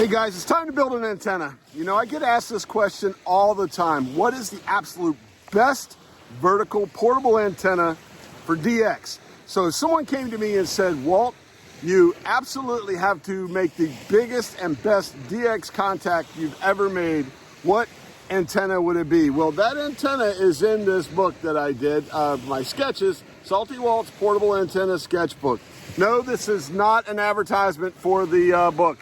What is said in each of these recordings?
Hey guys, it's time to build an antenna. You know, I get asked this question all the time. What is the absolute best vertical portable antenna for DX? So if someone came to me and said, Walt, you absolutely have to make the biggest and best DX contact you've ever made, what antenna would it be? Well, that antenna is in this book that I did, my sketches, Salty Walt's Portable Antenna Sketchbook. No, this is not an advertisement for the book.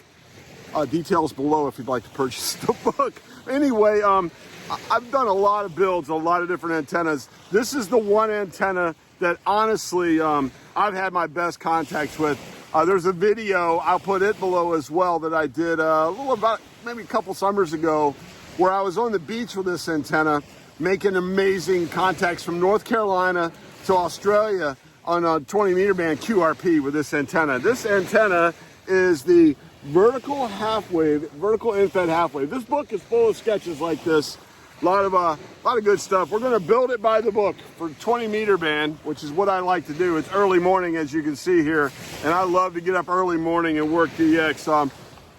Details below if you'd like to purchase the book. Anyway, I've done a lot of builds, a lot of different antennas. This is the one antenna that honestly I've had my best contacts with. There's a video, I'll put it below as well, that I did about maybe a couple summers ago where I was on the beach with this antenna making amazing contacts from North Carolina to Australia on a 20 meter band QRP with this antenna. This antenna is the vertical infed half wave. This book is full of sketches like this. A lot of good stuff. We're going to build it by the book for 20 meter band, which is what I like to do. It's early morning, as you can see here, and I love to get up early morning and work DX.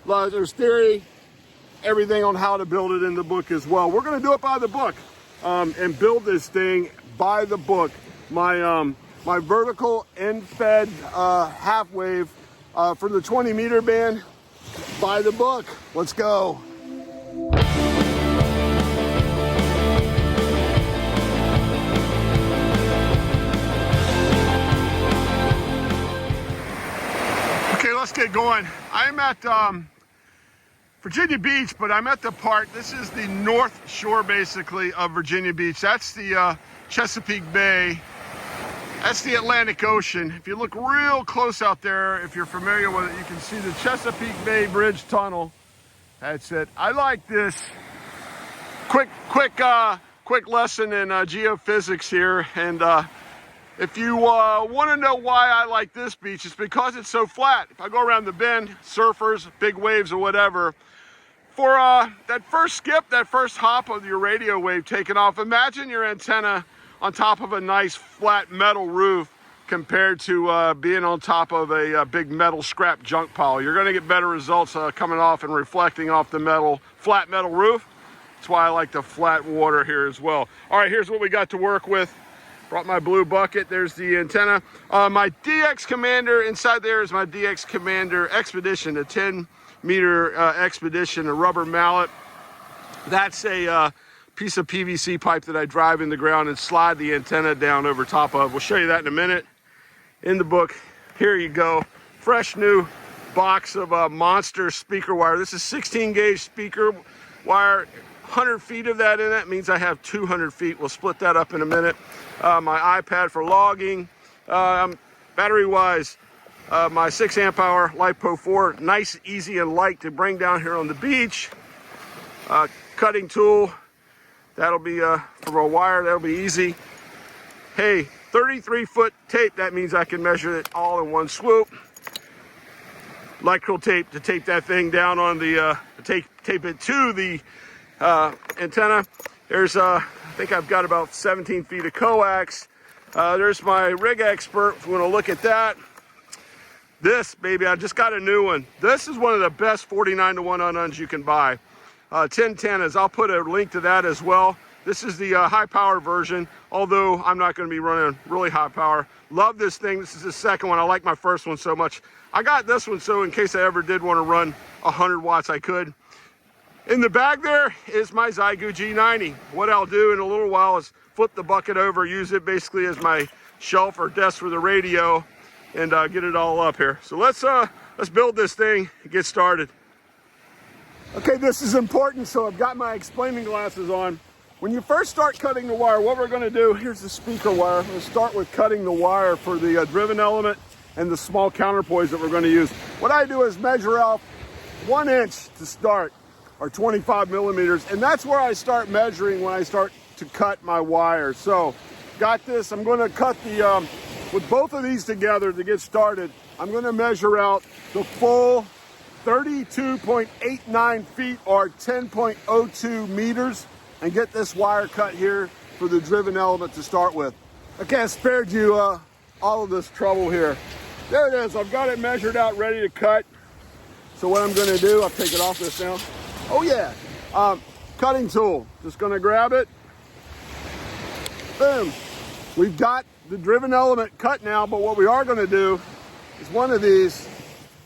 There's theory, everything on how to build it in the book as well. We're going to do it by the book and build this thing by the book. My vertical end-fed half wave for the 20 meter band by the book. Let's go. Okay, let's get going. I'm at Virginia Beach, but I'm at the part, this is the north shore basically of Virginia Beach. That's the Chesapeake Bay. That's the Atlantic Ocean. If you look real close out there, if you're familiar with it, you can see the Chesapeake Bay Bridge Tunnel. That's it. I like this. Quick lesson in geophysics here. And if you want to know why I like this beach, it's because it's so flat. If I go around the bend, surfers, big waves or whatever, for that first skip, that first hop of your radio wave taking off, imagine your antenna on top of a nice flat metal roof compared to being on top of a big metal scrap junk pile. You're going to get better results coming off and reflecting off the flat metal roof. That's why I like the flat water here as well. All right, here's what we got to work with. Brought my blue bucket. There's the antenna. My DX Commander, inside there is my DX Commander Expedition, a 10 meter Expedition, a rubber mallet. That's a piece of PVC pipe that I drive in the ground and slide the antenna down over top of. We'll show you that in a minute. In the book, here you go. Fresh new box of monster speaker wire. This is 16 gauge speaker wire. 100 feet of that in it means I have 200 feet. We'll split that up in a minute. My iPad for logging. Battery wise, my 6 amp hour LiPo 4. Nice, easy, and light to bring down here on the beach. Cutting tool. That'll be for a wire, that'll be easy. Hey, 33-foot tape, that means I can measure it all in one swoop. Electrical tape to tape that thing down on the, tape it to the antenna. There's, I think I've got about 17 feet of coax. There's my rig expert, if you want to look at that. This, baby, I just got a new one. This is one of the best 49-to-1 ununs you can buy. TennTennas, I'll put a link to that as well. This is the high power version, although I'm not going to be running really high power. Love this thing. This is the second one. I like my first one so much. I got this one so in case I ever did want to run 100 watts, I could. In the bag there is my Zygu G90. What I'll do in a little while is flip the bucket over, use it basically as my shelf or desk for the radio, and get it all up here. So let's build this thing and get started. Okay, this is important, so I've got my explaining glasses on. When you first start cutting the wire, what we're going to do, here's the speaker wire. We'll start with cutting the wire for the driven element and the small counterpoise that we're going to use. What I do is measure out 1 inch to start, or 25 millimeters, and that's where I start measuring when I start to cut my wire. So, got this. I'm going to cut the, with both of these together to get started, I'm going to measure out the full 32.89 feet or 10.02 meters and get this wire cut here for the driven element to start with. Okay, I spared you all of this trouble here. There it is. I've got it measured out, ready to cut. So what I'm gonna do, I'll take it off this now. Oh yeah, cutting tool. Just gonna grab it. Boom. We've got the driven element cut now, but what we are gonna do is one of these,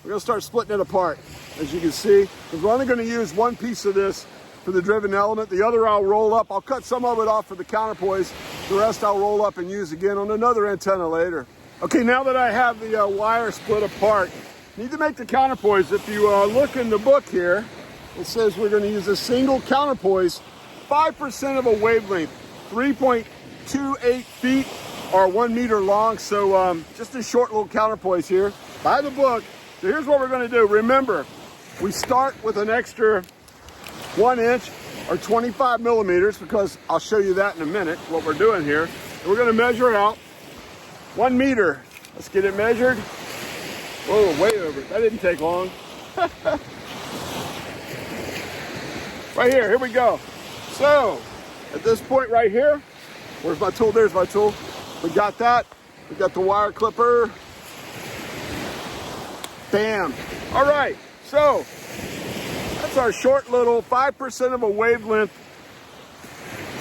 we're gonna start splitting it apart, as you can see. We're only gonna use one piece of this for the driven element. The other I'll roll up. I'll cut some of it off for the counterpoise. The rest I'll roll up and use again on another antenna later. Okay, now that I have the wire split apart, need to make the counterpoise. If you look in the book here, it says we're going to use a single counterpoise, 5% of a wavelength, 3.28 feet or 1 meter long. So just a short little counterpoise here by the book. So here's what we're going to do. Remember, we start with an extra 1 inch or 25 millimeters, because I'll show you that in a minute, what we're doing here. And we're going to measure out 1 meter. Let's get it measured. Whoa, way over. That didn't take long. Right here we go. So, at this point right here, where's my tool? There's my tool. We got that. We got the wire clipper. Bam. All right, so that's our short little 5% of a wavelength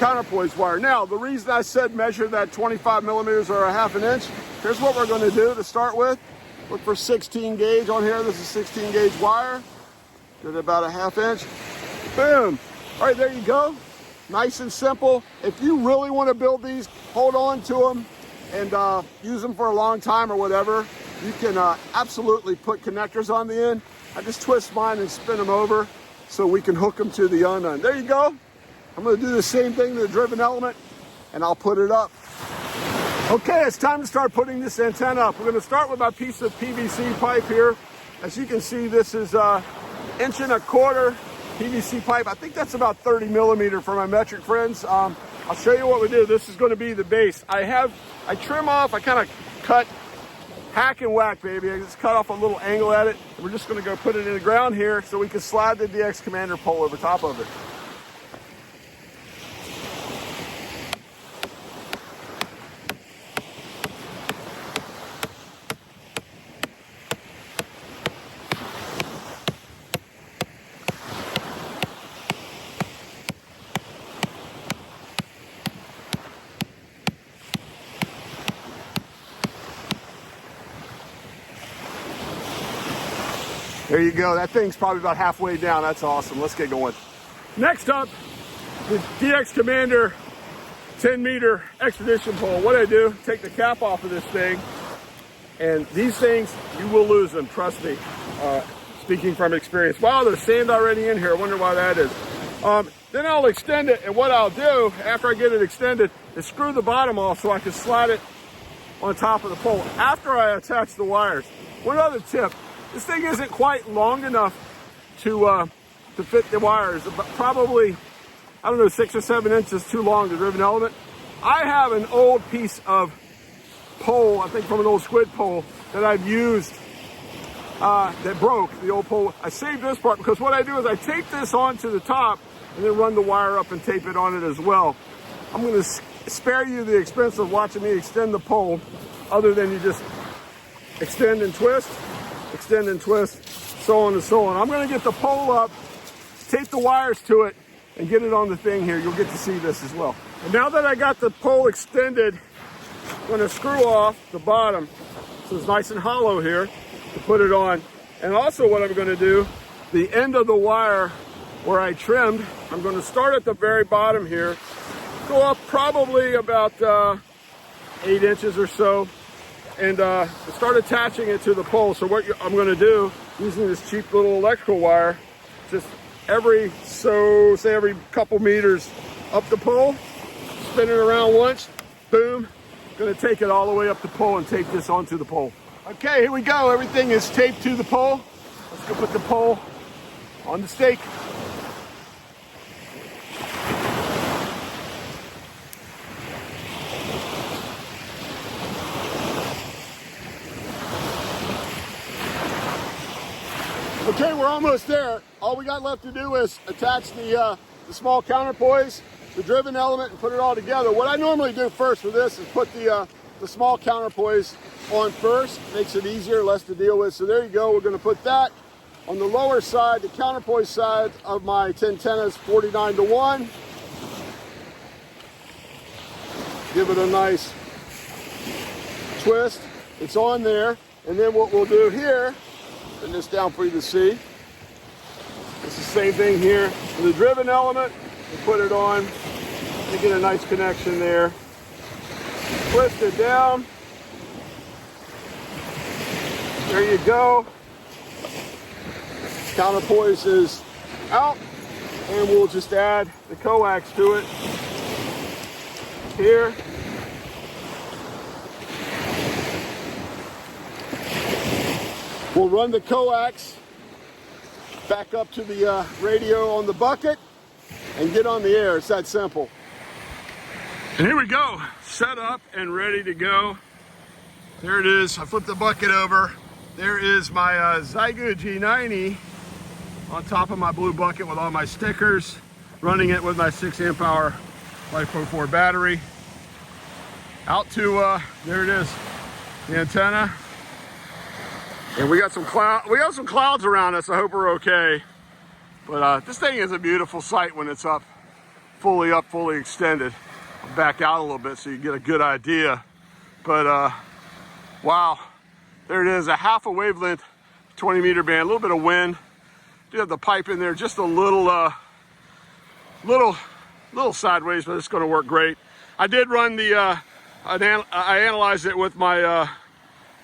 counterpoise wire. Now, the reason I said measure that 25 millimeters or a half an inch, here's what we're going to do to start with. Look for 16 gauge on here. This is 16 gauge wire. Get about a half inch. Boom. All right, there you go. Nice and simple. If you really want to build these, hold on to them and use them for a long time or whatever, you can absolutely put connectors on the end. I just twist mine and spin them over so we can hook them to the unknown. There you go. I'm going to do the same thing to the driven element, and I'll put it up. Okay, it's time to start putting this antenna up. We're going to start with my piece of PVC pipe here. As you can see, this is 1.25 inch PVC pipe. I think that's about 30 millimeter for my metric friends. I'll show you what we do. This is going to be the base. I trim off, I kind of cut, hack and whack, baby. I just cut off a little angle at it. We're just going to go put it in the ground here so we can slide the DX Commander pole over top of it. There you go. That thing's probably about halfway down. That's awesome. Let's get going. Next up, the DX Commander 10 meter expedition pole. What I do, take the cap off of this thing, and these things, you will lose them, trust me. Speaking from experience. Wow, there's sand already in here. I wonder why that is. Then I'll extend it, and what I'll do after I get it extended is screw the bottom off so I can slide it on top of the pole after I attach the wires. One other tip. This thing isn't quite long enough to fit the wires. Probably, I don't know, 6 or 7 inches too long, the driven element. I have an old piece of pole, I think from an old squid pole, that I've used that broke, the old pole. I saved this part because what I do is I tape this onto the top and then run the wire up and tape it on it as well. I'm going to spare you the expense of watching me extend the pole, other than you just extend and twist, so on and so on. I'm going to get the pole up, tape the wires to it, and get it on the thing here. You'll get to see this as well. And now that I got the pole extended, I'm going to screw off the bottom so it's nice and hollow here to put it on. And also what I'm going to do, the end of the wire where I trimmed, I'm going to start at the very bottom here, go up probably about 8 inches or so, and start attaching it to the pole. So what I'm going to do, using this cheap little electrical wire, just every couple meters up the pole, spin it around once, boom, going to take it all the way up the pole and tape this onto the pole. Okay, here we go. Everything is taped to the pole. Let's go put the pole on the stake. Okay, we're almost there. All we got left to do is attach the small counterpoise, the driven element, and put it all together. What I normally do first with this is put the small counterpoise on first. Makes it easier, less to deal with. So there you go. We're going to put that On the lower side, the counterpoise side of my TennTennas 49-1. Give it a nice twist. It's on there. And then what we'll do here, bring this down for you to see. It's the same thing here. For the driven element, we put it on. You get a nice connection there. Twist it down. There you go. Counterpoise is out. And we'll just add the coax to it here. We'll run the coax back up to the radio on the bucket and get on the air. It's that simple. And here we go, set up and ready to go. There it is. I flipped the bucket over. There is my Zygo G90 on top of my blue bucket with all my stickers, running it with my 6 amp hour LiFePro4 battery. Out to, there it is, the antenna. And we got some clouds around us. I hope we're okay. But this thing is a beautiful sight when it's up, fully extended. I'll back out a little bit so you get a good idea. But wow, there it is, a half a wavelength, 20 meter band, a little bit of wind. Do have the pipe in there, just a little sideways, but it's going to work great. I did run the, I analyzed it with my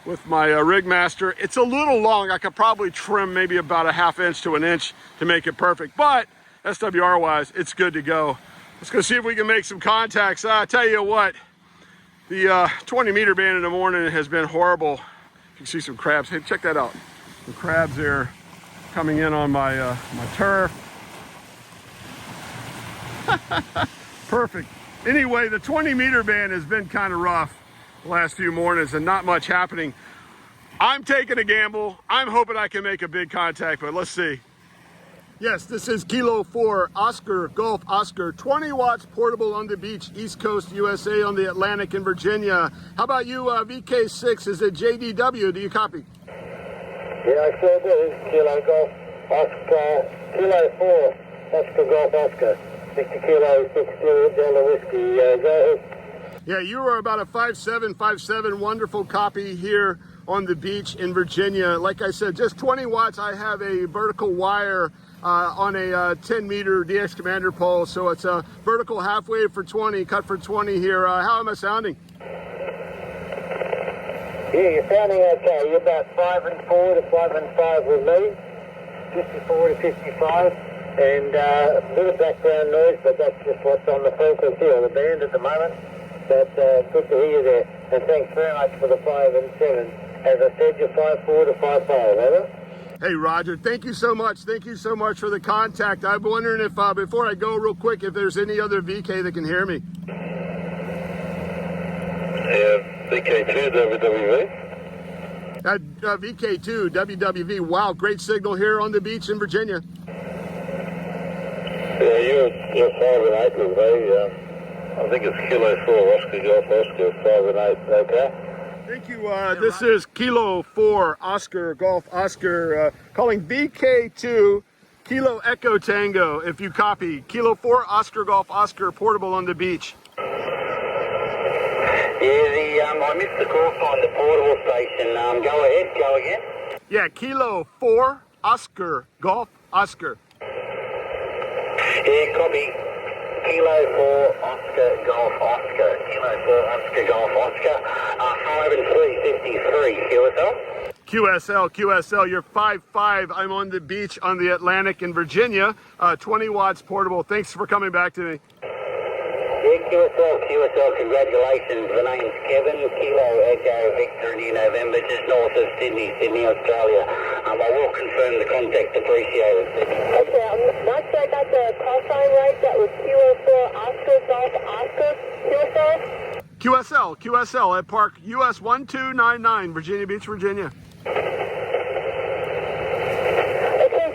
Rig Master. It's a little long. I could probably trim maybe about a ½ inch to an inch to make it perfect, but SWR wise, it's good to go. Let's go see if we can make some contacts. I tell you what, the 20 meter band in the morning has been horrible. You can see some crabs. Hey, check that out. The crabs there coming in on my my turf. Perfect. Anyway, the 20 meter band has been kind of rough the last few mornings and not much happening. I'm taking a gamble. I'm hoping I can make a big contact, but let's see. Yes, this is Kilo 4 Oscar Golf Oscar, 20 watts portable on the beach, East Coast USA on the Atlantic in Virginia. How about you, VK6? Is it JDW? Do you copy? Yeah, I sure do. Kilo Golf Oscar, Kilo 4 Oscar Golf Oscar, 60 Kilo 60 Delta Whiskey. Go ahead. Yeah, you are about a 5'7", wonderful copy here on the beach in Virginia. Like I said, just 20 watts. I have a vertical wire on a 10 meter DX Commander pole, so it's a vertical half wave for 20, cut for 20 here. How am I sounding? Yeah, you're sounding okay. You're about 5 and 4 to 5 and 5 with me, 54 to 55, and a bit of background noise, but that's just what's on the focus here on the band at the moment. But good to hear you there, and thanks very much for the 5 and 7. As I said, you're 5'4 to 5'5", over. Hey, Roger, thank you so much. Thank you so much for the contact. I'm wondering if, before I go real quick, if there's any other VK that can hear me. Yeah, VK2 WWV. VK2 WWV. Wow, great signal here on the beach in Virginia. Yeah, you're 5 and 8 with me. I think it's Kilo 4 Oscar Golf Oscar, 5 and 8, okay? Thank you. This is Kilo 4 Oscar Golf Oscar, calling VK2 Kilo Echo Tango, if you copy. Kilo 4 Oscar Golf Oscar, portable on the beach. Yeah, I missed the call sign, the portable station. Go ahead, go again. Yeah, Kilo 4 Oscar Golf Oscar. Yeah, copy. Kilo 4 Oscar Golf Oscar. Kilo 4 Oscar Golf Oscar. 5 and 3, 53. QSL? QSL, you're 5'5". I'm on the beach on the Atlantic in Virginia. 20 watts portable. Thanks for coming back to me. Yeah, QSL, congratulations. The name's Kevin, Kilo Echo Victor India November, just north of Sydney, Australia. I will confirm the contact, appreciate it. Okay, I'm not sure I got the call sign right. That was Kilo 4 Oscar Golf Oscar, QSL? QSL at Park US 1299, Virginia Beach, Virginia. Okay,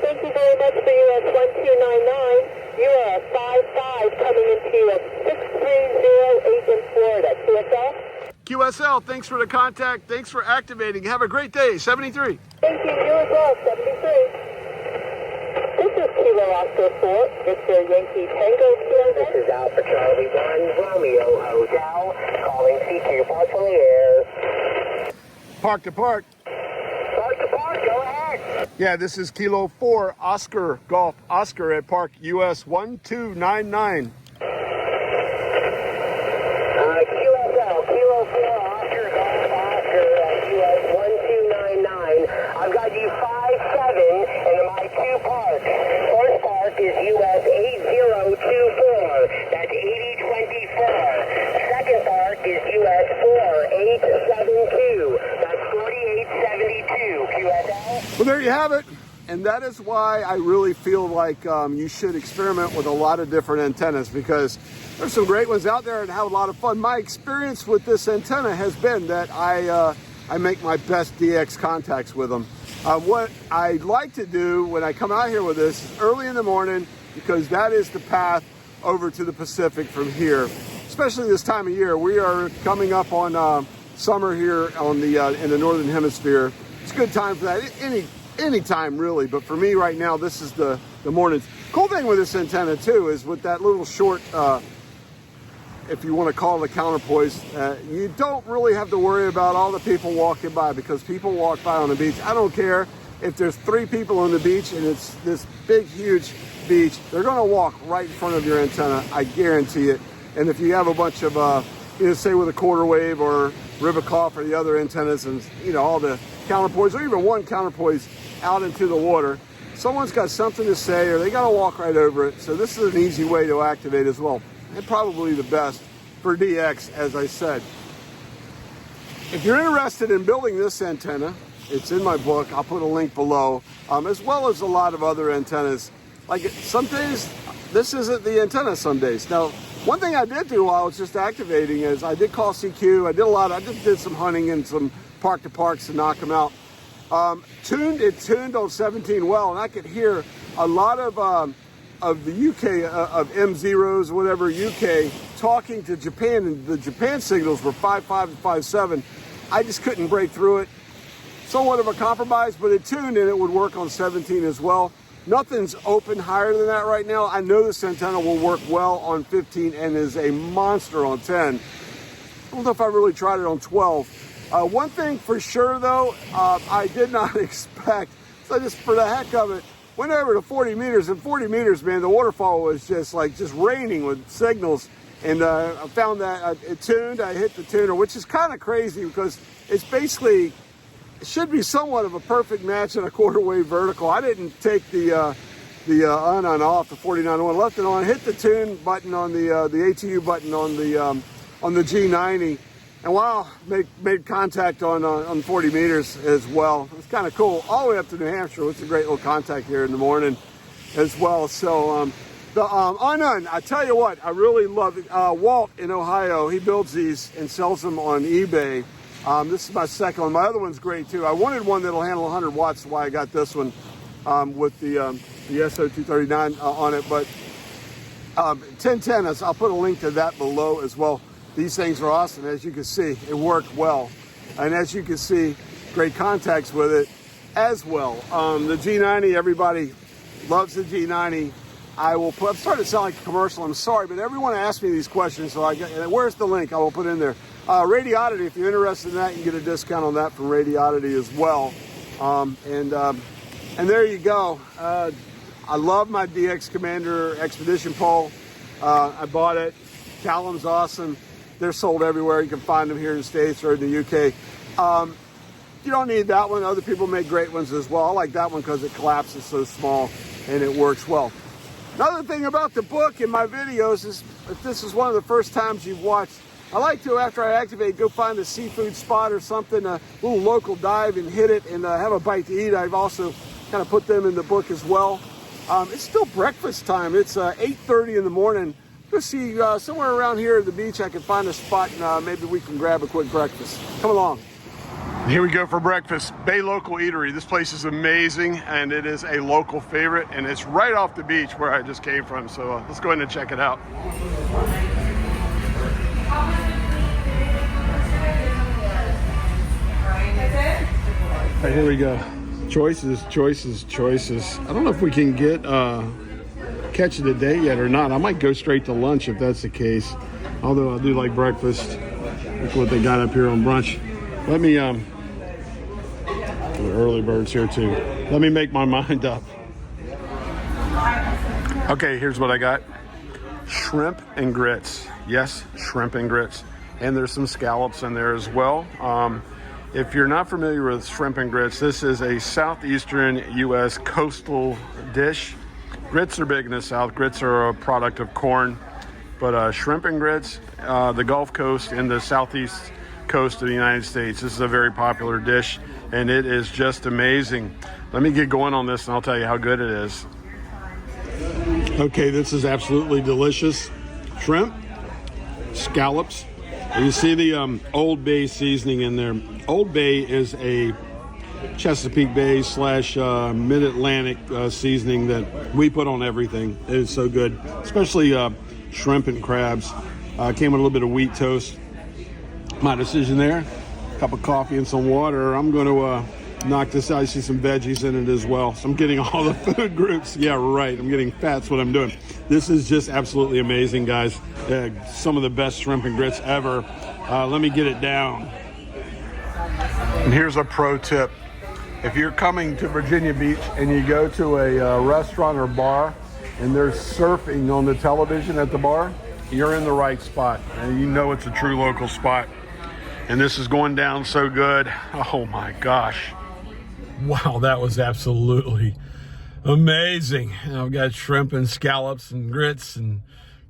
thank you very much for US 1299. You are 5'5" coming into 6308 in Florida. QSL? QSL, thanks for the contact. Thanks for activating. Have a great day. 73. Thank you. You as well. 73. Oscar 4, Victor Yankee Tango QRZ. This is Alpha Charlie 1, Romeo Hotel, calling CQ park from the air. Park to park. Park to park, go ahead. Yeah, this is Kilo 4 Oscar Golf Oscar at Park US 1299. QSL, Kilo 4 Oscar Golf Oscar at US 1299. I've got you 5-7 into my 2 park. First park is US 8024. That's 8024. Second park is US 4872. That's 4872. QSL. Well, there you have it. And that is why I really feel like you should experiment with a lot of different antennas, because there's some great ones out there and have a lot of fun. My experience with this antenna has been that I make my best DX contacts with them. What I like to do when I come out here with this is early in the morning, because that is the path over to the Pacific from here, especially this time of year. We are coming up on summer here on the in the Northern Hemisphere. It's a good time for that. Any time really, but for me right now, this is the mornings. Cool thing with this antenna too is with that little short, if you want to call it a counterpoise, you don't really have to worry about all the people walking by, because people walk by on the beach. I don't care if there's 3 people on the beach and it's this big, huge beach, they're going to walk right in front of your antenna. I guarantee it. And if you have a bunch of, say with a quarter wave or Ribicoff or the other antennas, and all the counterpoise, or even one counterpoise out into the water, someone's got something to say or they got to walk right over it. So this is an easy way to activate as well, and probably the best for DX, as I said. If you're interested in building this antenna, it's in my book. I'll put a link below, as well as a lot of other antennas. Like some days, this isn't the antenna some days. Now, one thing I did do while I was just activating is I did call CQ. I just did some hunting and some park to parks to knock them out. It tuned on 17 well, and I could hear a lot of the UK, of M0s, whatever, UK, talking to Japan, and the Japan signals were 5.5 and 5.7. I just couldn't break through it. Somewhat of a compromise, but it tuned and it would work on 17 as well. Nothing's open higher than that right now. I know this antenna will work well on 15 and is a monster on 10. I don't know if I really tried it on 12. One thing for sure though, I did not expect, so just for the heck of it, went over to 40 meters, and 40 meters, man, the waterfall was just raining with signals. And I found that it tuned, I hit the tuner, which is kind of crazy because it's basically, it should be somewhat of a perfect match in a quarter wave vertical. I didn't take the on and off, the 49.1, left it on, hit the tune button on the ATU button on the G90. And wow, made contact on 40 meters as well. It's kind of cool. All the way up to New Hampshire. It's a great little contact here in the morning as well. So the Unknown, I tell you what, I really love it. Walt in Ohio, he builds these and sells them on eBay. This is my second one. My other one's great too. I wanted one that'll handle 100 watts, that's why I got this one with the SO239 on it. But TennTennas, I'll put a link to that below as well. These things are awesome. As you can see, it worked well. And as you can see, great contacts with it as well. The G90, everybody loves the G90. I'm starting to sound like a commercial, I'm sorry, but everyone asks me these questions, so where's the link? I will put in there. Radioddity, if you're interested in that, you can get a discount on that from Radioddity as well. And there you go. I love my DX Commander Expedition pole. I bought it. Callum's awesome. They're sold everywhere. You can find them here in the States or in the UK. You don't need that one. Other people make great ones as well. I like that one because it collapses so small and it works well. Another thing about the book and my videos is, if this is one of the first times you've watched, I like to, after I activate, go find a seafood spot or something, a little local dive and hit it and have a bite to eat. I've also kind of put them in the book as well. It's still breakfast time. It's 8:30 in the morning. Go see somewhere around here at the beach I can find a spot and maybe we can grab a quick breakfast. Come along. Here we go for breakfast. Bay Local Eatery. This place is amazing and it is a local favorite and it's right off the beach where I just came from. So let's go ahead and check it out. All right, here we go. Choices, choices, choices. I don't know if we can get catch it today yet or not. I might go straight to lunch if that's the case. Although I do like breakfast. Look what they got up here on brunch. Let me, the early birds here too. Let me make my mind up. Okay, here's what I got. Shrimp and grits. Yes, shrimp and grits. And there's some scallops in there as well. If you're not familiar with shrimp and grits, this is a southeastern U.S. coastal dish. Grits are big in the South. Grits are a product of corn. But shrimp and grits, the Gulf Coast and the southeast coast of the United States, this is a very popular dish, and it is just amazing. Let me get going on this, and I'll tell you how good it is. Okay, this is absolutely delicious. Shrimp, scallops. You see the Old Bay seasoning in there. Old Bay is a Chesapeake Bay / Mid-Atlantic seasoning that we put on everything. It is so good, especially shrimp and crabs. Came with a little bit of wheat toast. My decision there. Cup of coffee and some water. I'm going to knock this out. I see some veggies in it as well. So I'm getting all the food groups. Yeah, right. I'm getting fat. That's what I'm doing. This is just absolutely amazing, guys. Some of the best shrimp and grits ever. Let me get it down. And here's a pro tip. If you're coming to Virginia Beach and you go to a restaurant or bar and there's surfing on the television at the bar, you're in the right spot. And you know it's a true local spot. And this is going down so good. Oh my gosh. Wow, that was absolutely amazing. And I've got shrimp and scallops and grits and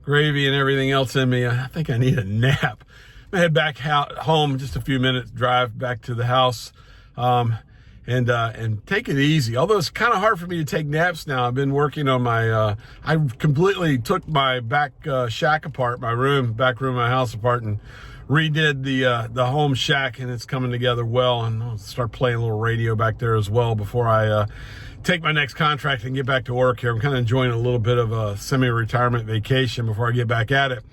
gravy and everything else in me. I think I need a nap. I'm gonna head back home, just a few minutes drive back to the house, and take it easy. Although it's kind of hard for me to take naps now. I've been working on my, I completely took my back shack apart, my back room of my house apart, and redid the home shack, and it's coming together well. And I'll start playing a little radio back there as well before I take my next contract and get back to work here. I'm kind of enjoying a little bit of a semi-retirement vacation before I get back at it.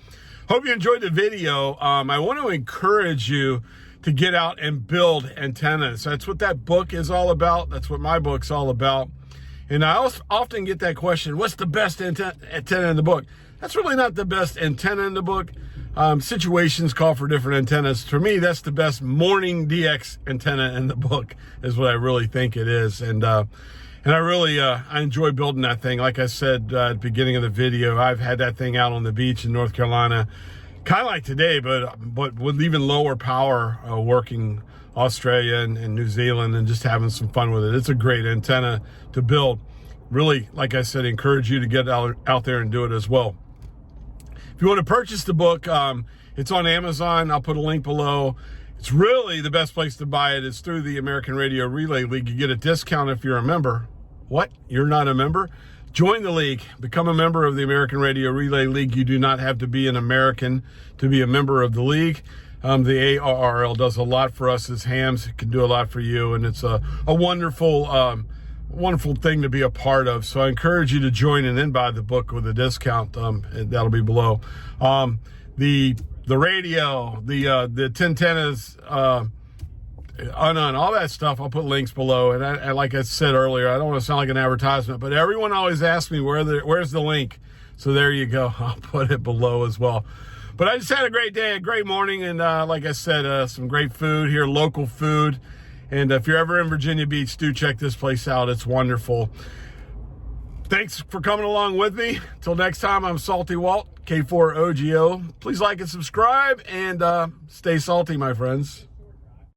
Hope you enjoyed the video. I want to encourage you to get out and build antennas. That's what that book is all about. That's what my book's all about. And I also often get that question, what's the best antenna in the book? That's really not the best antenna in the book. Situations call for different antennas. For me, that's the best morning DX antenna in the book is what I really think it is. And I really, I enjoy building that thing. Like I said at the beginning of the video, I've had that thing out on the beach in North Carolina, kind of like today, but with even lower power, working Australia and New Zealand and just having some fun with it. It's a great antenna to build. Really, like I said, encourage you to get out there and do it as well. If you want to purchase the book, it's on Amazon. I'll put a link below. It's really the best place to buy it is through the American Radio Relay League. You get a discount if you're a member. What? You're not a member? Join the league. Become a member of the American Radio Relay League. You do not have to be an American to be a member of the league. The ARRL does a lot for us as hams. It can do a lot for you, and it's a wonderful thing to be a part of. So I encourage you to join and then buy the book with a discount. That'll be below. The radio, the TennTennas, all that stuff, I'll put links below. And I like I said earlier, I don't want to sound like an advertisement, but everyone always asks me where's the link. So there you go. I'll put it below as well. But I just had a great day, a great morning, and like I said, some great food here, local food. And if you're ever in Virginia Beach, do check this place out. It's wonderful. Thanks for coming along with me. Till next time, I'm Salty Walt, K4OGO. Please like and subscribe, and stay salty, my friends.